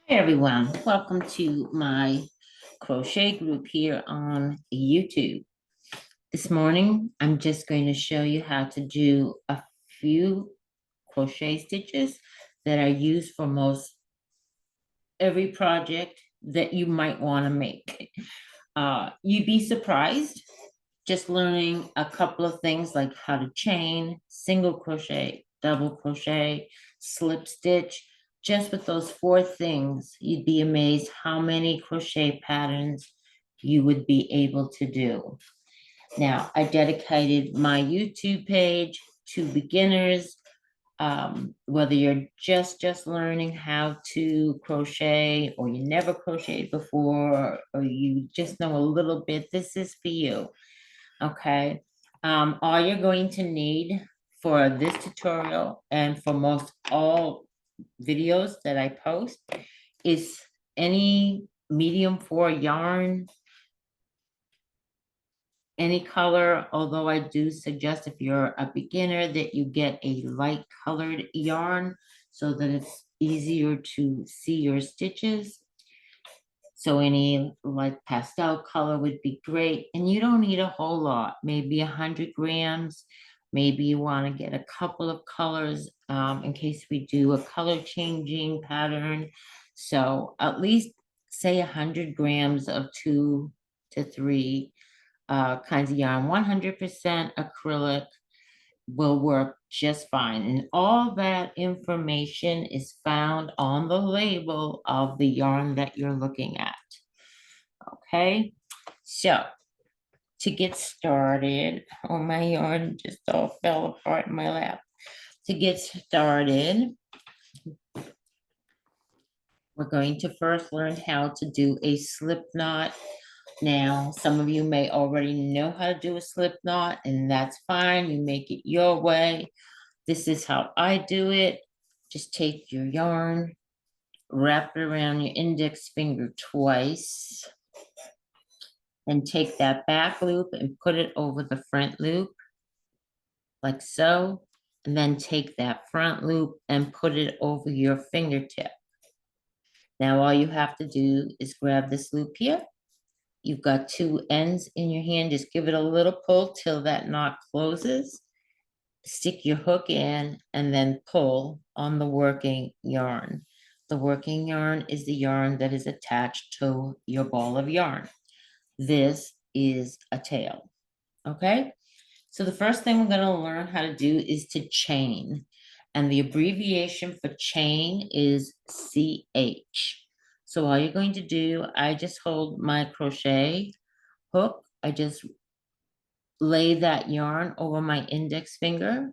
Hey everyone, welcome to my crochet group here on YouTube. This morning, I'm just going to show you how to do a few crochet stitches that are used for most every project that you might want to make. You'd be surprised just learning a couple of things like how to chain, single crochet, double crochet, slip stitch. Just with those four things, you'd be amazed how many crochet patterns you would be able to do. Now, I dedicated my YouTube page to beginners, whether you're just learning how to crochet or you never crocheted before or you just know a little bit, this is for you. Okay, all you're going to need for this tutorial and for most all videos that I post is any medium 4 yarn, any color, although I do suggest if you're a beginner that you get a light colored yarn so that it's easier to see your stitches. So any like pastel color would be great. And you don't need a whole lot, maybe 100 grams. Maybe you want to get a couple of colors in case we do a color changing pattern. So at least say 100 grams of 2 to 3 kinds of yarn. 100% acrylic will work just fine. And all that information is found on the label of the yarn that you're looking at. Okay, so to get started, oh, my yarn just all fell apart in my lap. To get started, we're going to first learn how to do a slip knot. Now, some of you may already know how to do a slip knot, and that's fine. You make it your way. This is how I do it. Just take your yarn, wrap it around your index finger twice, and take that back loop and put it over the front loop, like so. And then take that front loop and put it over your fingertip. Now, all you have to do is grab this loop here. You've got two ends in your hand. Just give it a little pull till that knot closes. Stick your hook in and then pull on the working yarn. The working yarn is the yarn that is attached to your ball of yarn. This is a tail, okay? So the first thing we're going to learn how to do is to chain. And the abbreviation for chain is CH. So all you're going to do, I just hold my crochet hook. I just lay that yarn over my index finger,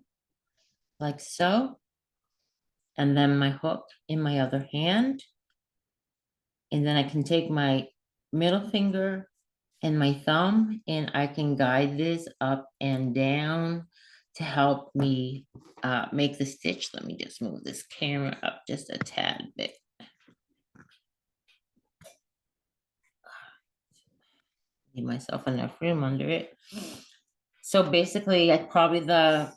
like so. And then my hook in my other hand. And then I can take my middle finger and my thumb, and I can guide this up and down to help me make the stitch. Let me just move this camera up just a tad bit. Give myself enough room under it. So basically, probably the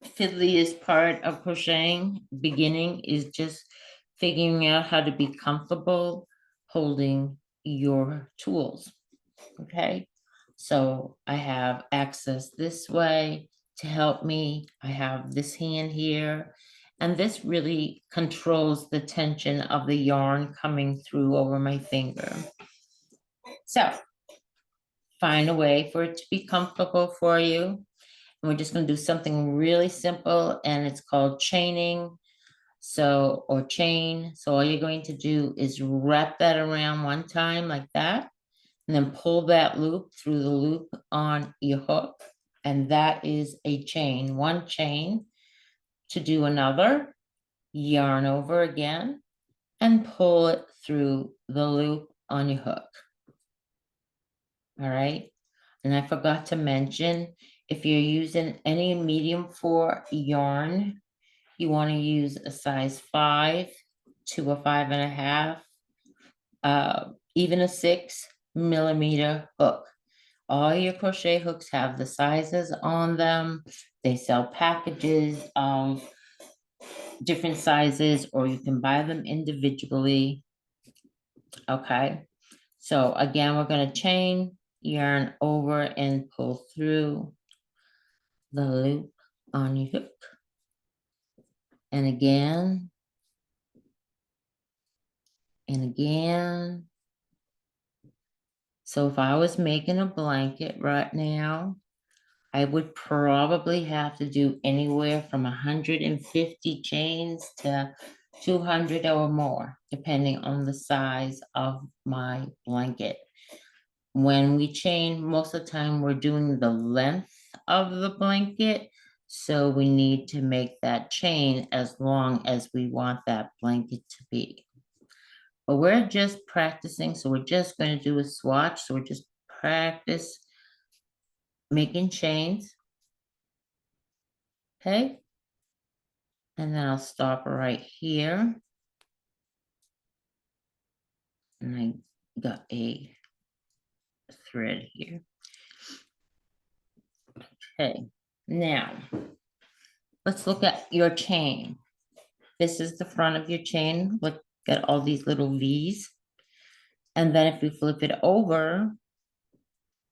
fiddliest part of crocheting beginning is just figuring out how to be comfortable holding your tools. Okay, so I have access this way to help me. I have this hand here, and this really controls the tension of the yarn coming through over my finger. So find a way for it to be comfortable for you. And we're just going to do something really simple, and it's called chaining. So, or chain. So all you're going to do is wrap that around one time like that, and then pull that loop through the loop on your hook. And that is a chain, one chain. To do another, yarn over again and pull it through the loop on your hook. All right. And I forgot to mention, if you're using any medium 4 yarn, you want to use a size 5 to a 5.5, even a 6mm hook. All your crochet hooks have the sizes on them. They sell packages of different sizes, or you can buy them individually. Okay, so again, we're going to chain, yarn over, and pull through the loop on your hook. And again, and again. So if I was making a blanket right now, I would probably have to do anywhere from 150 chains to 200 or more, depending on the size of my blanket. When we chain, most of the time we're doing the length of the blanket. So we need to make that chain as long as we want that blanket to be. But we're just practicing, so we're just going to do a swatch. So we're just practice making chains. Okay. And then I'll stop right here. And I got a thread here. Okay. Now, let's look at your chain. This is the front of your chain. Look at all these little V's. And then if you flip it over,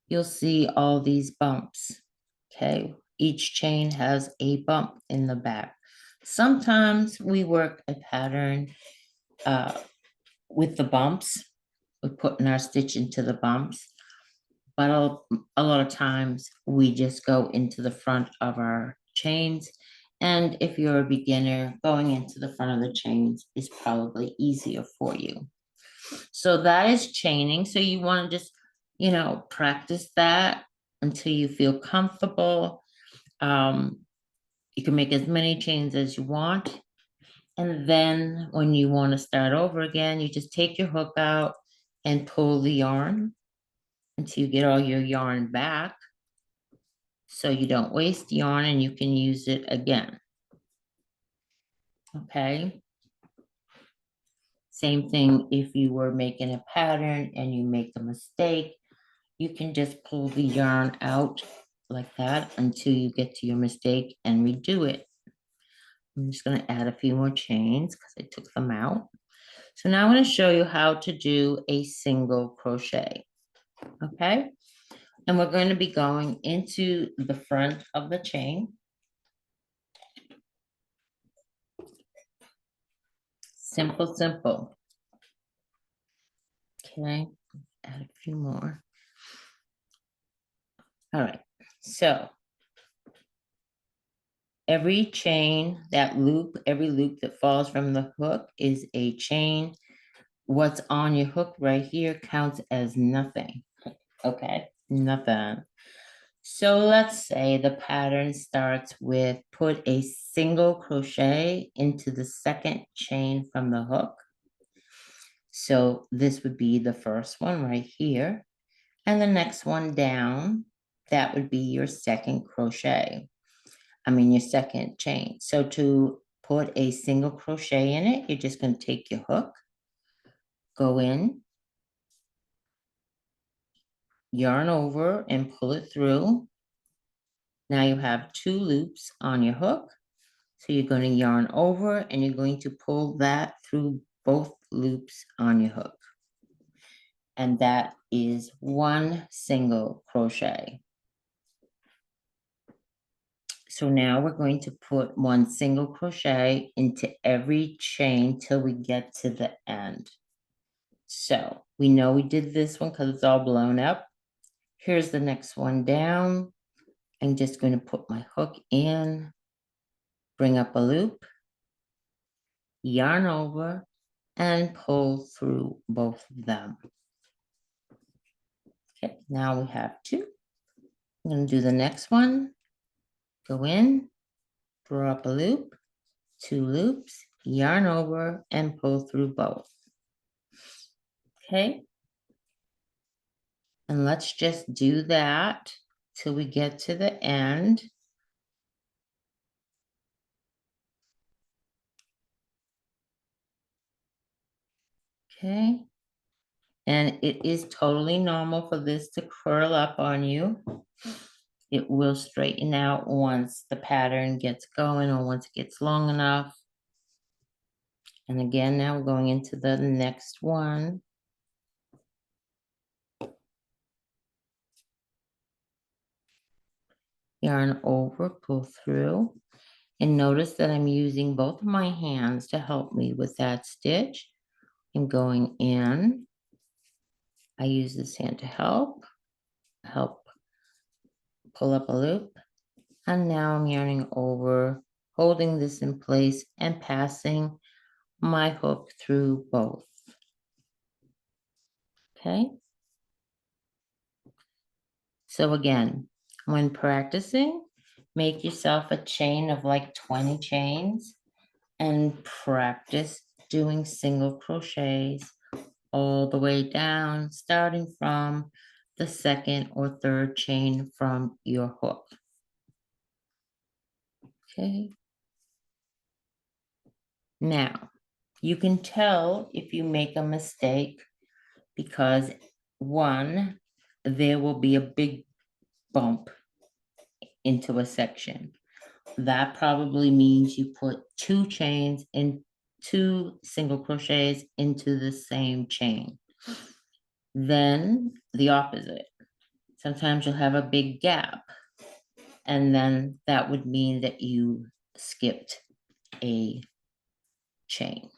you'll see all these bumps. Okay. Each chain has a bump in the back. Sometimes we work a pattern with the bumps. We're putting our stitch into the bumps. But a lot of times we just go into the front of our chains. And if you're a beginner, going into the front of the chains is probably easier for you. So that is chaining. So you want to just, practice that until you feel comfortable. You can make as many chains as you want. And then when you want to start over again, you just take your hook out and pull the yarn until you get all your yarn back. So you don't waste yarn and you can use it again. Okay. Same thing if you were making a pattern and you make a mistake, you can just pull the yarn out like that until you get to your mistake and redo it. I'm just going to add a few more chains because I took them out. So now I'm going to show you how to do a single crochet. Okay. And we're going to be going into the front of the chain. Simple, simple. Okay. Add a few more. All right. So every chain, every loop that falls from the hook is a chain. What's on your hook right here counts as nothing. Okay, nothing. So let's say the pattern starts with put a single crochet into the second chain from the hook. So this would be the first one right here. And the next one down, that would be your second crochet. Your second chain. So to put a single crochet in it, you're just going to take your hook, go in, yarn over and pull it through. Now you have 2 loops on your hook. So you're going to yarn over and you're going to pull that through both loops on your hook. And that is 1 single crochet. So now we're going to put 1 single crochet into every chain till we get to the end. So we know we did this one because it's all blown up. Here's the next one down. I'm just going to put my hook in, bring up a loop, yarn over, and pull through both of them. Okay, now we have 2. I'm going to do the next one. Go in, draw up a loop, 2 loops, yarn over, and pull through both. Okay. And let's just do that till we get to the end. Okay. And it is totally normal for this to curl up on you. It will straighten out once the pattern gets going or once it gets long enough. And again, now we're going into the next one. Yarn over, pull through, and notice that I'm using both of my hands to help me with that stitch. I'm going in. I use this hand to help pull up a loop. And now I'm yarning over, holding this in place and passing my hook through both. Okay. So again, when practicing, make yourself a chain of like 20 chains and practice doing single crochets all the way down, starting from the second or third chain from your hook. Okay. Now, you can tell if you make a mistake because one, there will be a big bump into a section. That probably means you put two chains and two single crochets into the same chain. Then the opposite. Sometimes you'll have a big gap, and then that would mean that you skipped a chain.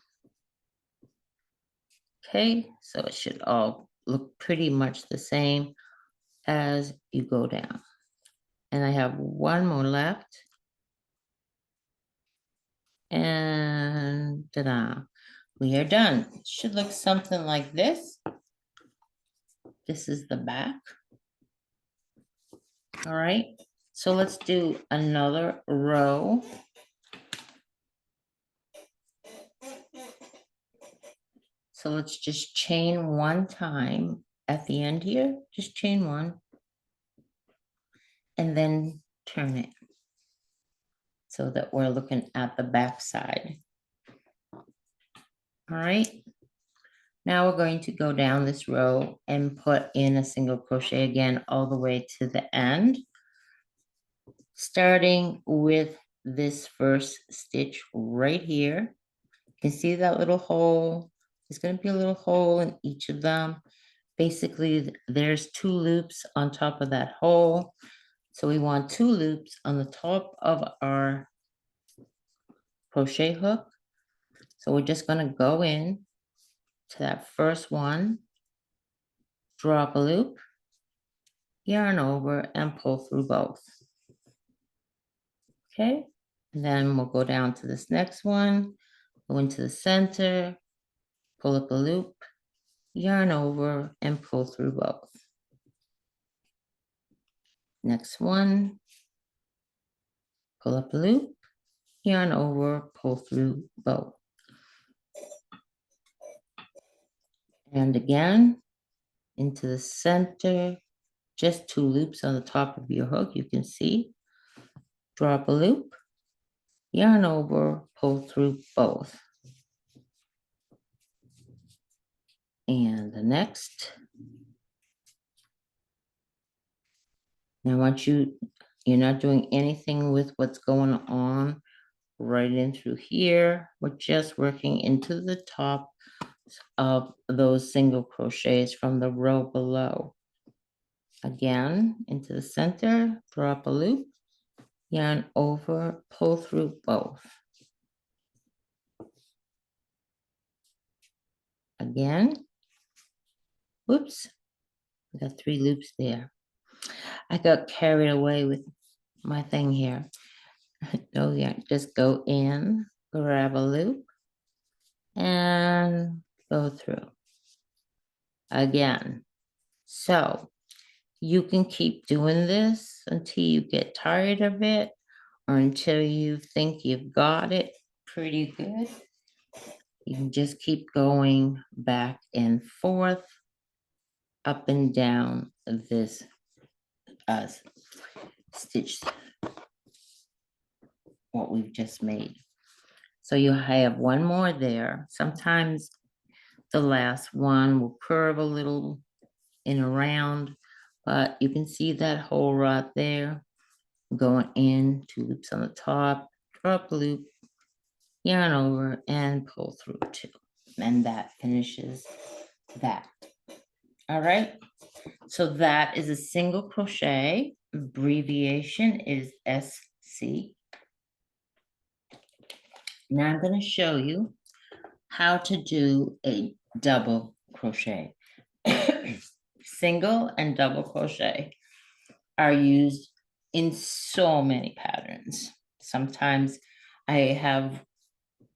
Okay, so it should all look pretty much the same as you go down. And I have one more left. And ta-da, we are done. It should look something like this. This is the back. All right, so let's do another row. So let's just chain one time at the end here, just chain one, and then turn it so that we're looking at the back side. All right, now we're going to go down this row and put in a single crochet again all the way to the end, starting with this first stitch right here. You can see that little hole. There's going to be a little hole in each of them. Basically, there's two loops on top of that hole. So we want two loops on the top of our crochet hook. So we're just going to go in to that first one, drop a loop, yarn over, and pull through both. Okay, and then we'll go down to this next one, go into the center, pull up a loop, yarn over, and pull through both. Next one, pull up a loop, yarn over, pull through both. And again, into the center, just two loops on the top of your hook, you can see. Drop a loop, yarn over, pull through both. And the next. Now, once you're not doing anything with what's going on right in through here. We're just working into the top of those single crochets from the row below. Again, into the center, drop a loop, yarn over, pull through both. Again, whoops, I got three loops there. I got carried away with my thing here. No, yeah, just go in, grab a loop, and go through. Again. So you can keep doing this until you get tired of it or until you think you've got it pretty good. You can just keep going back and forth, up and down this stitch, what we've just made. So you have one more there. Sometimes the last one will curve a little in around, but you can see that hole right there. Going in, two loops on the top, drop a loop, yarn over and pull through 2. And that finishes that. All right, so that is a single crochet. Abbreviation is SC. Now I'm going to show you how to do a double crochet. Single and double crochet are used in so many patterns. Sometimes I have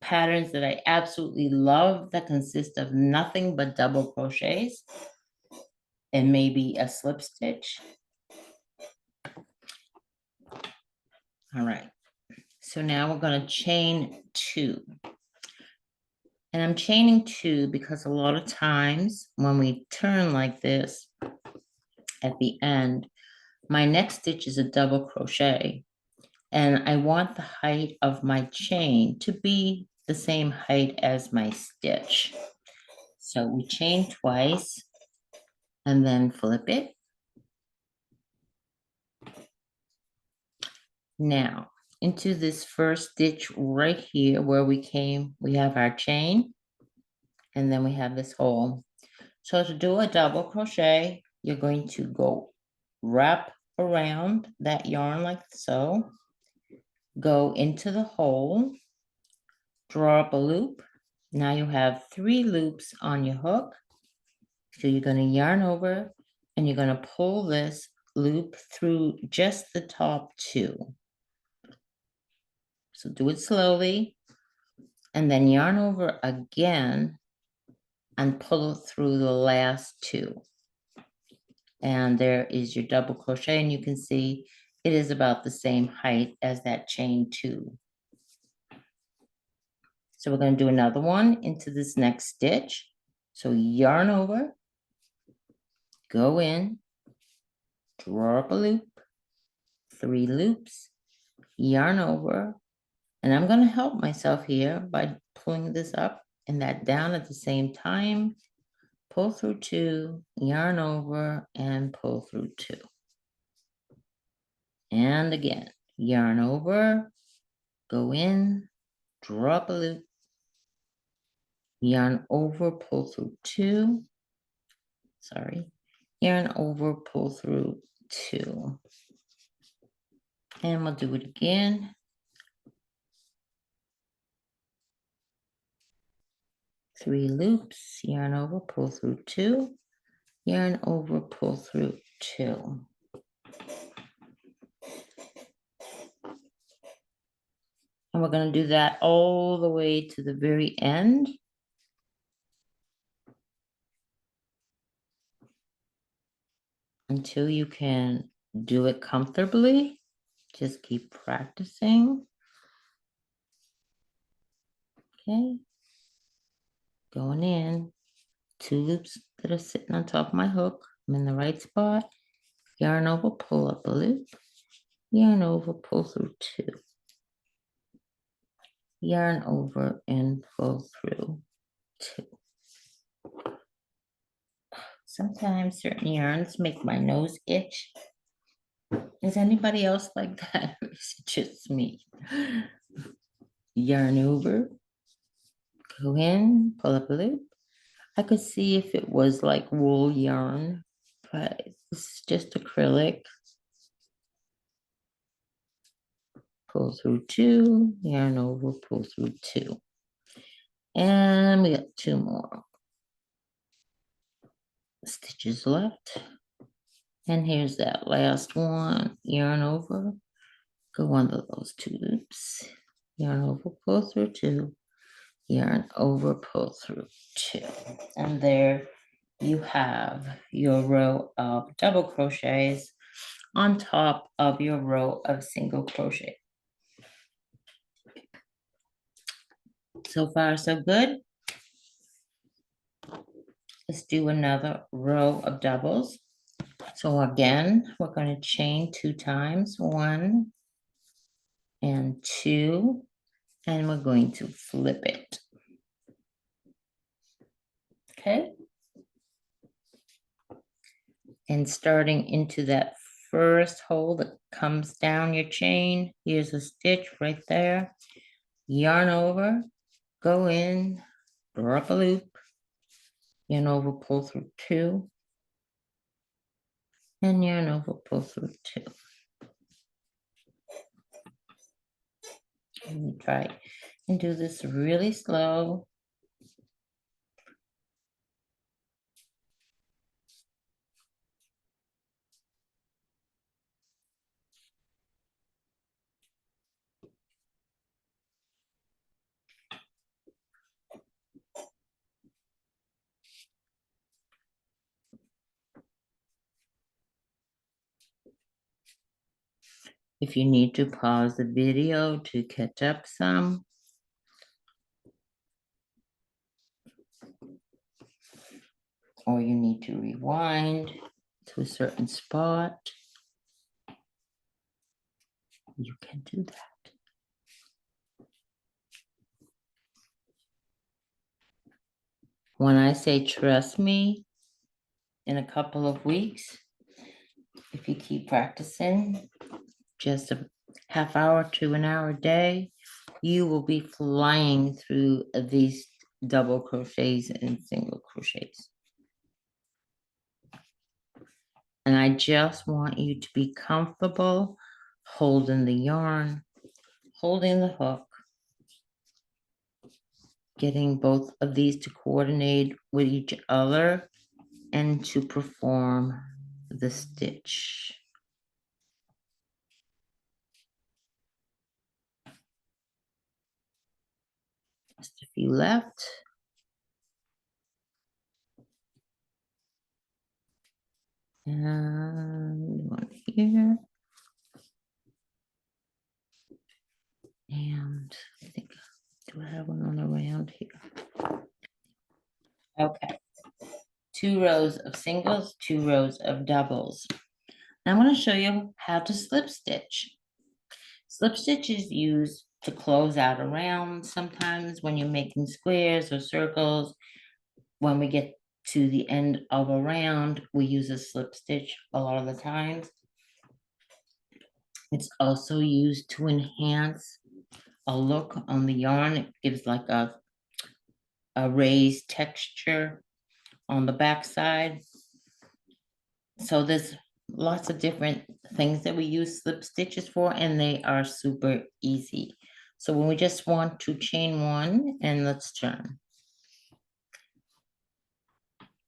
patterns that I absolutely love that consist of nothing but double crochets and maybe a slip stitch. All right, so now we're going to chain 2. And I'm chaining 2 because a lot of times when we turn like this at the end, my next stitch is a double crochet. And I want the height of my chain to be the same height as my stitch. So we chain twice and then flip it. Now, into this first stitch right here where we have our chain, and then we have this hole. So to do a double crochet, you're going to go wrap around that yarn like so, go into the hole, draw up a loop. Now you have 3 loops on your hook. So you're going to yarn over and you're going to pull this loop through just the top 2. So do it slowly and then yarn over again and pull through the last 2. And there is your double crochet, and you can see it is about the same height as that chain 2. So we're going to do another one into this next stitch. So yarn over, go in, draw up a loop, 3 loops, yarn over, and I'm going to help myself here by pulling this up and that down at the same time. Pull through 2, yarn over, and pull through 2. And again, yarn over, go in, drop a loop, yarn over, pull through 2. Sorry, yarn over, pull through 2. And we'll do it again. 3 loops, yarn over, pull through 2, yarn over, pull through 2. And we're going to do that all the way to the very end. Until you can do it comfortably. Just keep practicing. Okay. Going in. 2 loops that are sitting on top of my hook. I'm in the right spot. Yarn over, pull up a loop. Yarn over, pull through 2. Yarn over and pull through 2. Sometimes certain yarns make my nose itch. Is anybody else like that? Or is it just me? Yarn over, go in, pull up a loop. I could see if it was like wool yarn, but it's just acrylic. Pull through 2, yarn over, pull through 2. And we got 2 more stitches left. And here's that last one, yarn over, go under those 2 loops, yarn over, pull through 2, yarn over, pull through 2. And there you have your row of double crochets on top of your row of single crochet. So far, so good. Let's do another row of doubles. So again, we're going to chain 2 times, 1 and 2, and we're going to flip it. Okay. And starting into that first hole that comes down your chain, here's a stitch right there. yarn over, go in, draw up a loop, yarn over, pull through 2, and yarn over, pull through 2. And try and do this really slow. If you need to pause the video to catch up some, or you need to rewind to a certain spot, you can do that. When I say trust me, in a couple of weeks, if you keep practicing, just a half hour to an hour a day, you will be flying through these double crochets and single crochets. And I just want you to be comfortable holding the yarn, holding the hook, getting both of these to coordinate with each other and to perform the stitch. Just a few left. And one here. And I think, do I have one on the round here? Okay. 2 rows of singles, 2 rows of doubles. Now I'm going to show you how to slip stitch. Slip stitch is used to close out a round sometimes when you're making squares or circles. When we get to the end of a round, we use a slip stitch a lot of the times. It's also used to enhance a look on the yarn. It gives like a raised texture on the back side. So there's lots of different things that we use slip stitches for, and they are super easy. So when we just want to chain 1, and let's turn.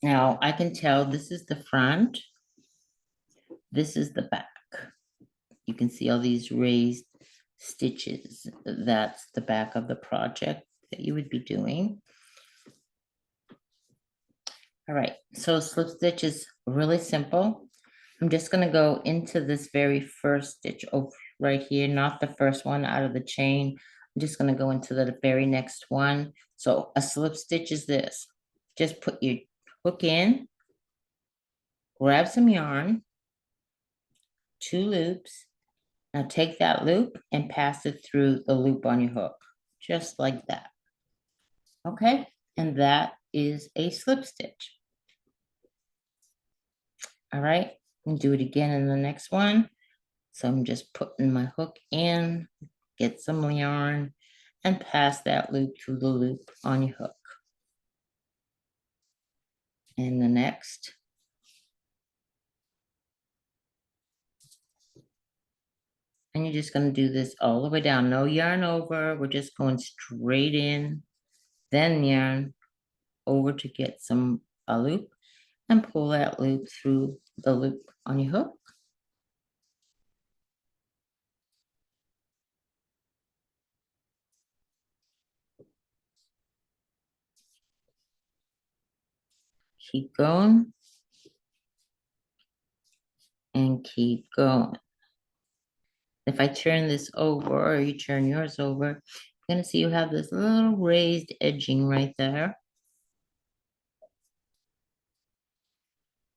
Now I can tell this is the front, this is the back. You can see all these raised stitches. That's the back of the project that you would be doing. All right, so slip stitch is really simple. I'm just going to go into this very first stitch over right here, not the first one out of the chain. I'm just going to go into the very next one. So a slip stitch is this. Just put your hook in, grab some yarn, 2 loops. Now take that loop and pass it through the loop on your hook, just like that. Okay, and that is a slip stitch. All right, and do it again in the next one. So I'm just putting my hook in, get some yarn, and pass that loop through the loop on your hook. And the next. And you're just going to do this all the way down. No yarn over. We're just going straight in, then yarn over to get a loop, and pull that loop through the loop on your hook. Keep going. And keep going. If I turn this over, or you turn yours over, you're going to see you have this little raised edging right there.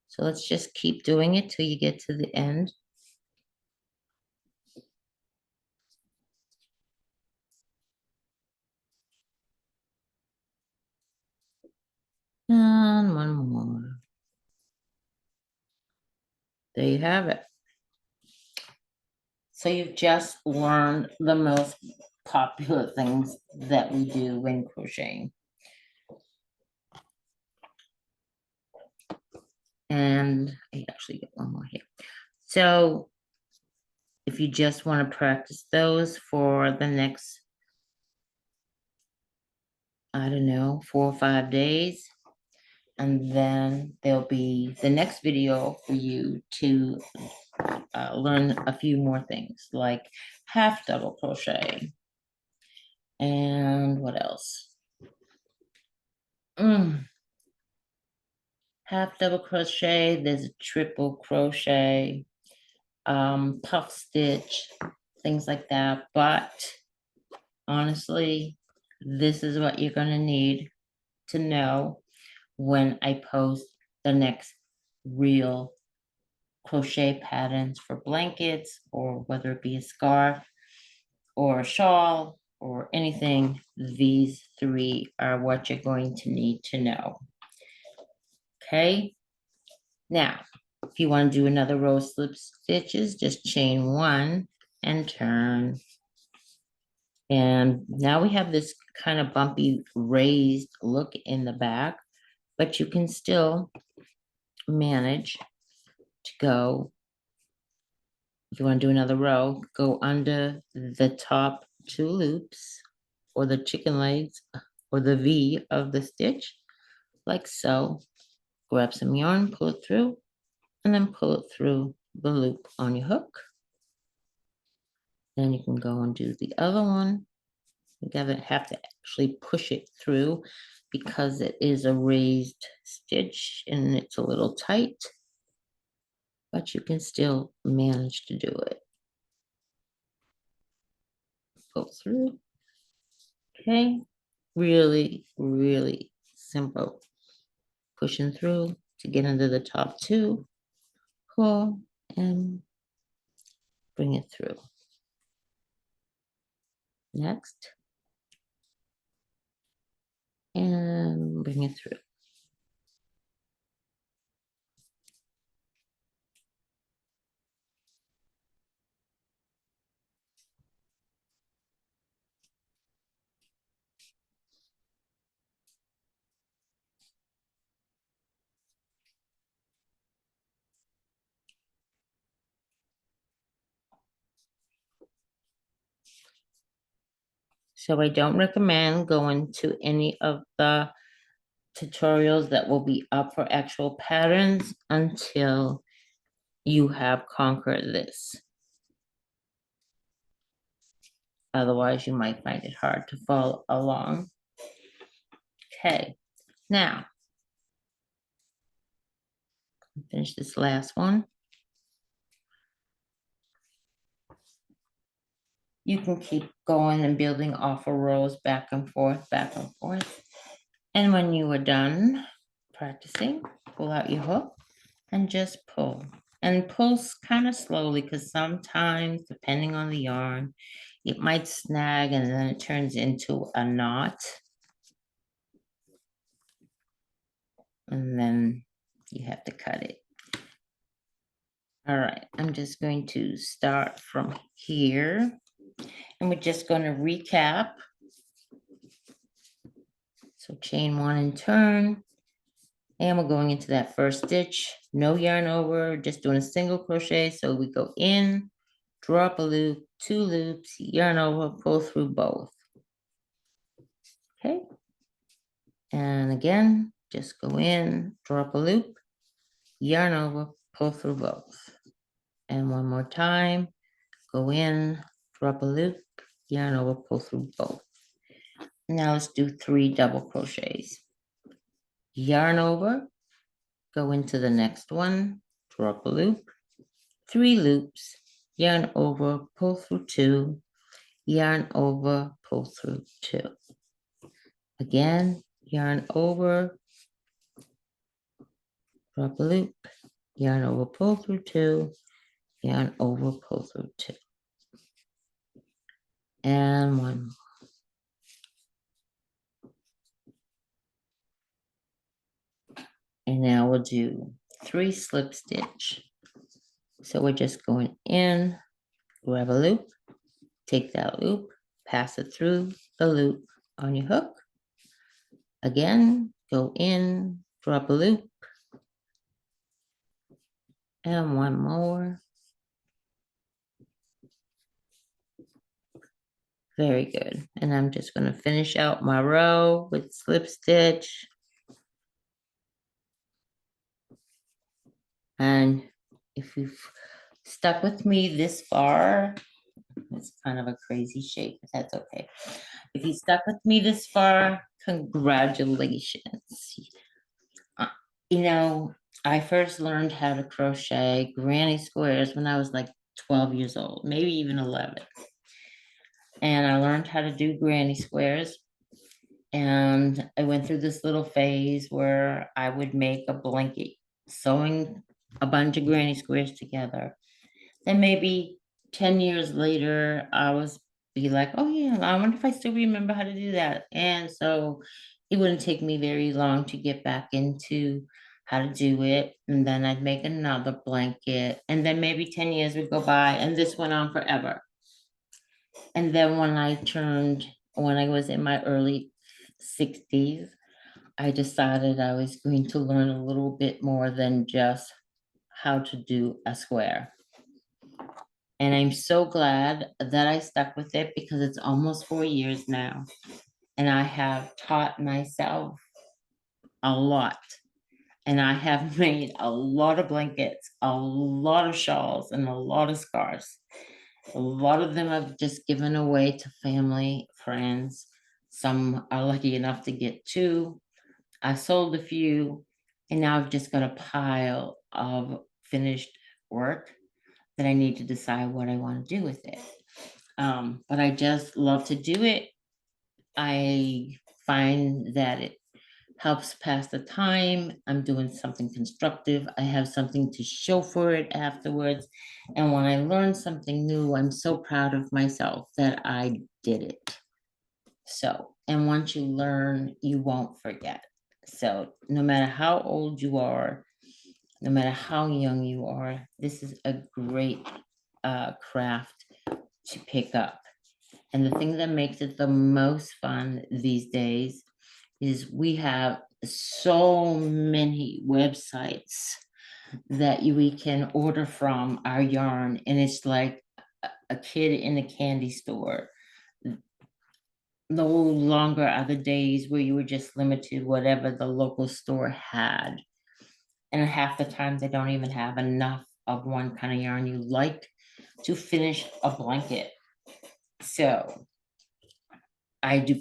So let's just keep doing it till you get to the end. And one more. There you have it. So you've just learned the most popular things that we do when crocheting. And I actually got one more here. So if you just want to practice those for the next, I don't know, 4 or 5 days, and then there'll be the next video for you to learn a few more things like half double crochet and what else? Half double crochet, there's a triple crochet, puff stitch, things like that. But honestly, this is what you're going to need to know when I post the next real crochet patterns for blankets, or whether it be a scarf or a shawl or anything. These 3 are what you're going to need to know. Okay, now if you want to do another row of slip stitches, just chain 1 and turn. And now we have this kind of bumpy raised look in the back, but you can still manage to go, if you want to do another row, go under the top 2 loops or the chicken legs or the V of the stitch, like so. Grab some yarn, pull it through, and then pull it through the loop on your hook. Then you can go and do the other one. You have to actually push it through because it is a raised stitch and it's a little tight, but you can still manage to do it. Go through. Okay, really, really simple. Pushing through to get under the top 2, pull and bring it through. Next, and bring it through. So I don't recommend going to any of the tutorials that will be up for actual patterns until you have conquered this. Otherwise, you might find it hard to follow along. Okay, now finish this last one. You can keep going and building off of rows back and forth, back and forth. And when you are done practicing, pull out your hook and just pull. And pull kind of slowly, because sometimes, depending on the yarn, it might snag and then it turns into a knot. And then you have to cut it. All right, I'm just going to start from here. And we're just going to recap. So chain 1 and turn. And we're going into that first stitch, no yarn over, just doing a single crochet. So we go in, drop a loop, 2 loops, yarn over, pull through both. Okay. And again, just go in, drop a loop, yarn over, pull through both. And one more time, go in, drop a loop, yarn over, pull through both. Now let's do 3 double crochets. Yarn over, go into the next one, drop a loop, 3 loops, yarn over, pull through 2, yarn over, pull through 2. Again, yarn over, drop a loop, yarn over, pull through 2, yarn over, pull through 2. And one more. And now we'll do 3 slip stitch. So we're just going in, grab a loop, take that loop, pass it through the loop on your hook. Again, go in, drop a loop, and one more. Very good. And I'm just going to finish out my row with slip stitch. And if you've stuck with me this far, it's kind of a crazy shape, but that's okay. If you stuck with me this far, congratulations. You know, I first learned how to crochet granny squares when I was like 12 years old, maybe even 11. And I learned how to do granny squares. And I went through this little phase where I would make a blanket, sewing a bunch of granny squares together. Then maybe 10 years later, I was be like, oh yeah, I wonder if I still remember how to do that. And so it wouldn't take me very long to get back into how to do it. And then I'd make another blanket. And then maybe 10 years would go by, and this went on forever. And then when I was in my early 60s, I decided I was going to learn a little bit more than just how to do a square. And I'm so glad that I stuck with it because it's almost 4 years now. And I have taught myself a lot. And I have made a lot of blankets, a lot of shawls, and a lot of scarves. A lot of them I've just given away to family, friends. Some are lucky enough to get two. I sold a few, and now I've just got a pile of finished work that I need to decide what I want to do with it. But I just love to do it. I find that it helps pass the time. I'm doing something constructive. I have something to show for it afterwards. And when I learn something new, I'm so proud of myself that I did it. So, and once you learn, you won't forget. So, no matter how old you are, no matter how young you are, this is a great craft to pick up. And the thing that makes it the most fun these days is we have so many websites that we can order from our yarn, and it's like a kid in a candy store. No longer are the days where you were just limited whatever the local store had. And half the time they don't even have enough of one kind of yarn you like to finish a blanket. So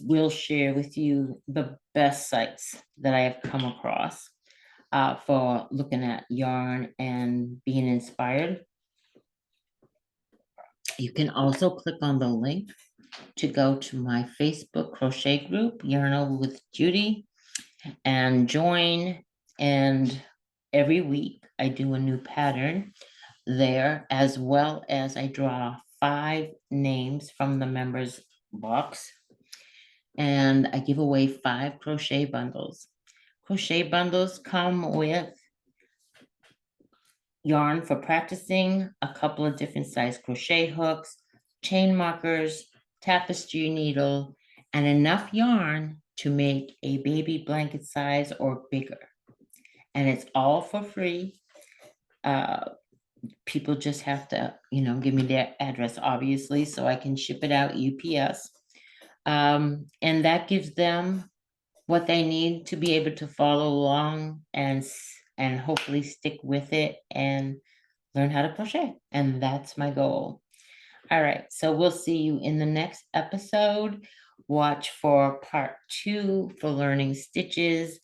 will share with you the best sites that I have come across for looking at yarn and being inspired. You can also click on the link to go to my Facebook crochet group, Yarn Over with Judy, and join. And every week I do a new pattern there, as well as I draw 5 names from the members box, and I give away 5 crochet bundles. Crochet bundles come with yarn for practicing, a couple of different size crochet hooks, chain markers, tapestry needle, and enough yarn to make a baby blanket size or bigger. And it's all for free. People just have to, give me their address, obviously, so I can ship it out UPS. And that gives them what they need to be able to follow along and hopefully stick with it and learn how to crochet. And that's my goal. All right, so we'll see you in the next episode. Watch for part 2 for learning stitches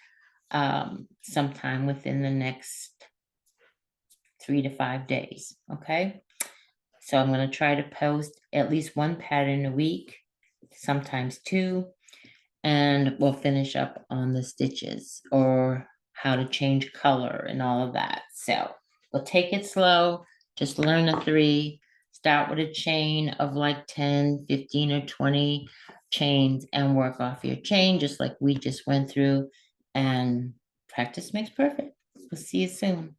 sometime within the next 3 to 5 days. Okay, so I'm going to try to post at least 1 pattern a week, sometimes 2, and we'll finish up on the stitches or how to change color and all of that. So we'll take it slow, just learn the 3, start with a chain of like 10, 15, or 20 chains and work off your chain just like we just went through, and practice makes perfect. We'll see you soon.